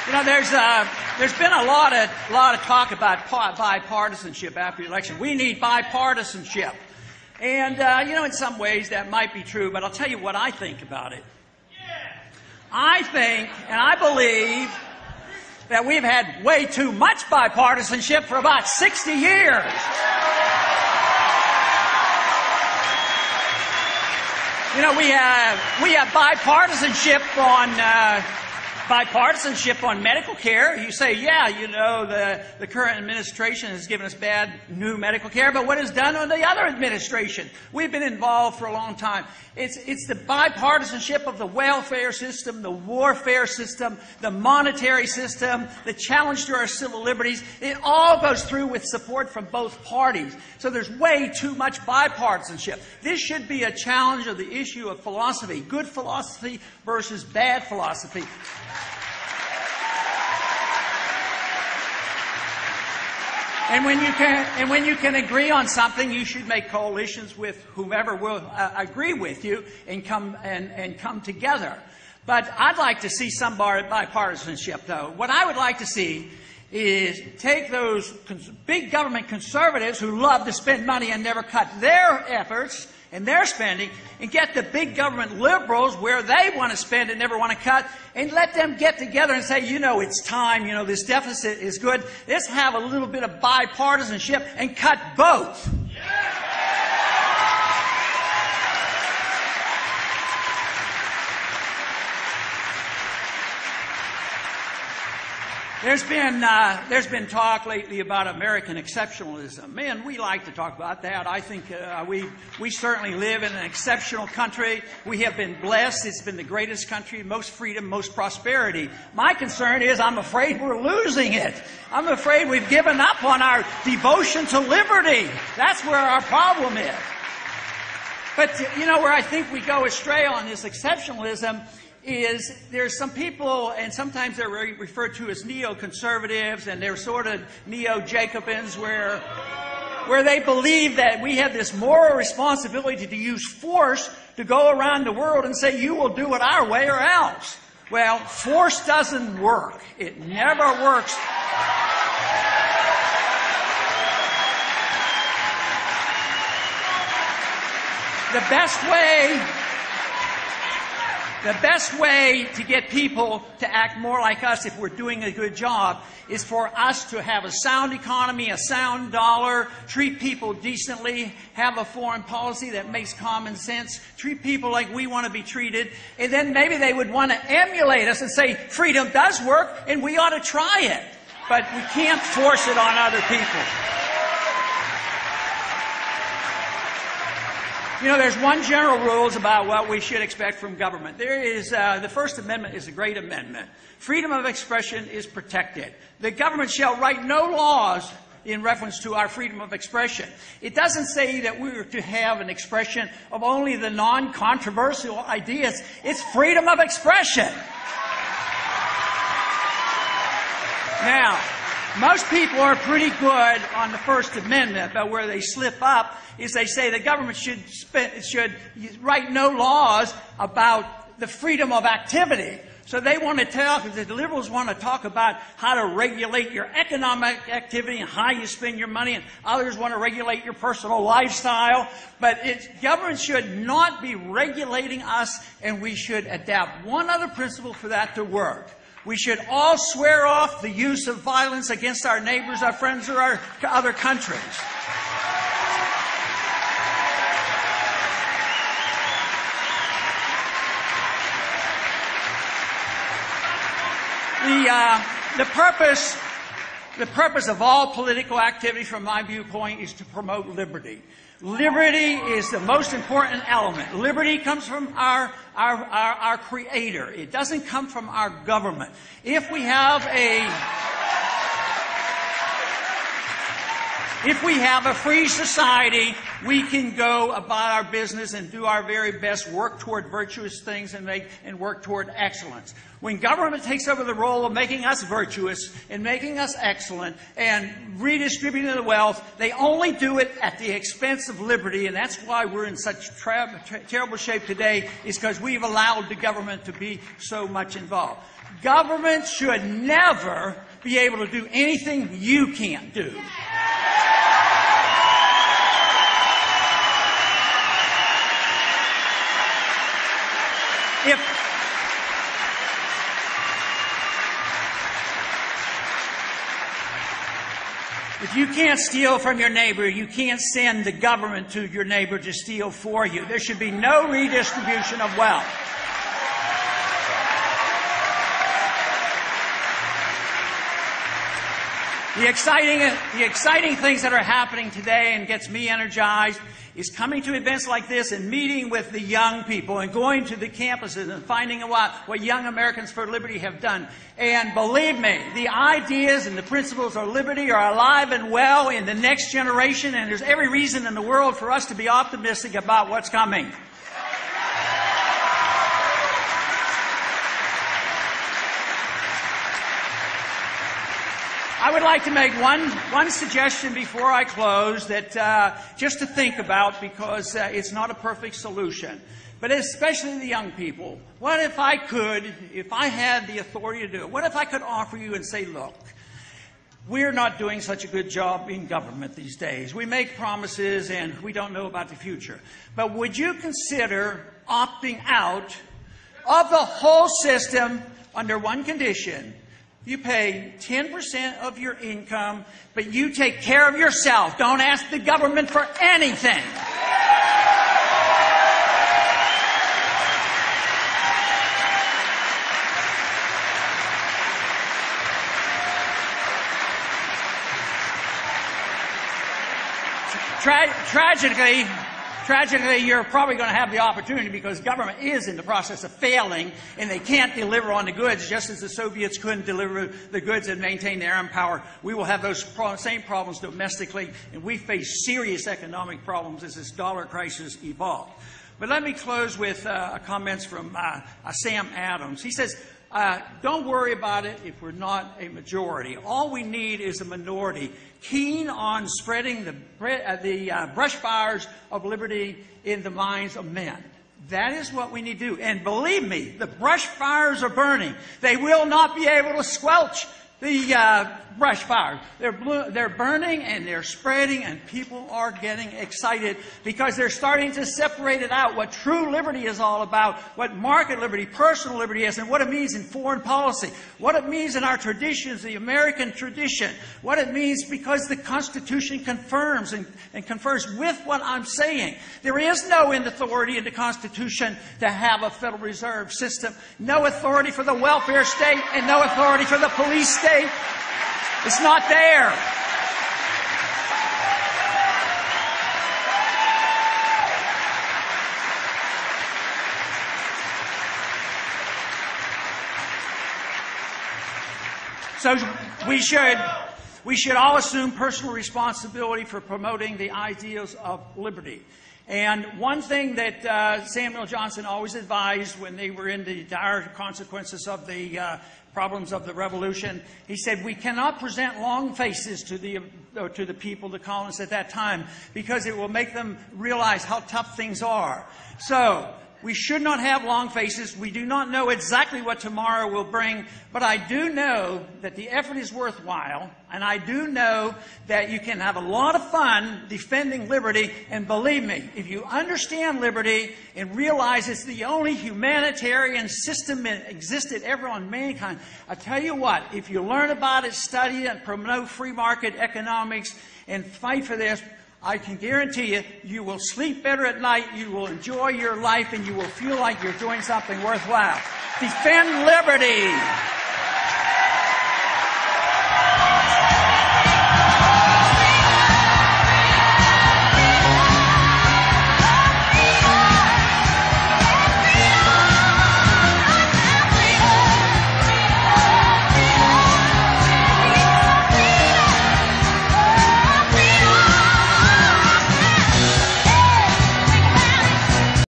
You know, there's been a lot of talk about bipartisanship after the election. We need bipartisanship. And, you know, in some ways that might be true, but I'll tell you what I think about it. I think, and I believe, that we've had way too much bipartisanship for about 60 years. You know, we have bipartisanship on medical care. You say, yeah, you know, the current administration has given us bad new medical care, but what is done on the other administration? We've been involved for a long time. It's the bipartisanship of the welfare system, the warfare system, the monetary system, the challenge to our civil liberties. It all goes through with support from both parties. So there's way too much bipartisanship. This should be a challenge of the issue of philosophy, good philosophy versus bad philosophy. And when you can agree on something, you should make coalitions with whomever will agree with you and come together. But I'd like to see some bipartisanship, though. What I would like to see is take those big government conservatives who love to spend money and never cut their efforts and their spending, and get the big government liberals where they want to spend and never want to cut, and let them get together and say, you know, it's time, you know, this deficit is good. Let's have a little bit of bipartisanship and cut both. There's been talk lately about American exceptionalism. Man, we like to talk about that. I think we certainly live in an exceptional country. We have been blessed. It's been the greatest country, most freedom, most prosperity. My concern is I'm afraid we're losing it. I'm afraid we've given up on our devotion to liberty. That's where our problem is. But, you know, where I think we go astray on this exceptionalism is there's some people, and sometimes they're referred to as neoconservatives, and they're sort of neo-Jacobins, where they believe that we have this moral responsibility to use force to go around the world and say, you will do it our way or else. Well, force doesn't work. It never works. The best way to get people to act more like us if we're doing a good job is for us to have a sound economy, a sound dollar, treat people decently, have a foreign policy that makes common sense, treat people like we want to be treated, and then maybe they would want to emulate us and say, freedom does work and we ought to try it. But we can't force it on other people. You know, there's one general rules about what we should expect from government. There is, the First Amendment is a great amendment. Freedom of expression is protected. The government shall write no laws in reference to our freedom of expression. It doesn't say that we're to have an expression of only the non-controversial ideas. It's freedom of expression. Now, most people are pretty good on the First Amendment, but where they slip up is they say the government should write no laws about the freedom of activity. So they want to the liberals want to talk about how to regulate your economic activity and how you spend your money, and others want to regulate your personal lifestyle. But government should not be regulating us, and we should adapt one other principle for that to work. We should all swear off the use of violence against our neighbors, our friends, or our other countries. The purpose of all political activity, from my viewpoint, is to promote liberty. Liberty is the most important element. Liberty comes from our Creator. It doesn't come from our government. If we have a free society, we can go about our business and do our very best, work toward virtuous things and work toward excellence. When government takes over the role of making us virtuous and making us excellent and redistributing the wealth, they only do it at the expense of liberty, and that's why we're in such terrible shape today, is because we've allowed the government to be so much involved. Government should never be able to do anything you can't do. If you can't steal from your neighbor, you can't send the government to your neighbor to steal for you. There should be no redistribution of wealth. The exciting things that are happening today and gets me energized is coming to events like this and meeting with the young people and going to the campuses and finding out what Young Americans for Liberty have done. And believe me, the ideas and the principles of liberty are alive and well in the next generation, and there's every reason in the world for us to be optimistic about what's coming. I would like to make one suggestion before I close that just to think about, because it's not a perfect solution, but especially the young people. What if I had the authority to do it, what if I could offer you and say, look, we're not doing such a good job in government these days. We make promises and we don't know about the future. But would you consider opting out of the whole system under one condition? You pay 10% of your income, but you take care of yourself. Don't ask the government for anything. Tragically, you're probably going to have the opportunity because government is in the process of failing and they can't deliver on the goods just as the Soviets couldn't deliver the goods and maintain their own power. We will have those same problems domestically, and we face serious economic problems as this dollar crisis evolves. But let me close with comments from Sam Adams. He says, don't worry about it if we're not a majority. All we need is a minority keen on spreading the brush fires of liberty in the minds of men. That is what we need to do. And believe me, the brush fires are burning. They will not be able to squelch the brush fires. They're burning and they're spreading, and people are getting excited because they're starting to separate it out, what true liberty is all about, what market liberty, personal liberty is, and what it means in foreign policy, what it means in our traditions, the American tradition, what it means because the Constitution confirms and confers with what I'm saying. There is no authority in the Constitution to have a Federal Reserve System, no authority for the welfare state, and no authority for the police state. It's not there. So we should all assume personal responsibility for promoting the ideals of liberty. And one thing that Samuel Johnson always advised when they were in the dire consequences of the problems of the revolution, he said, we cannot present long faces to the people, the colonists at that time, because it will make them realize how tough things are. So we should not have long faces. We do not know exactly what tomorrow will bring, but I do know that the effort is worthwhile, and I do know that you can have a lot of fun defending liberty. And believe me, if you understand liberty and realize it's the only humanitarian system that existed ever on mankind, I tell you what, if you learn about it, study it, promote free market economics, and fight for this, I can guarantee you, you will sleep better at night, you will enjoy your life, and you will feel like you're doing something worthwhile. Defend liberty!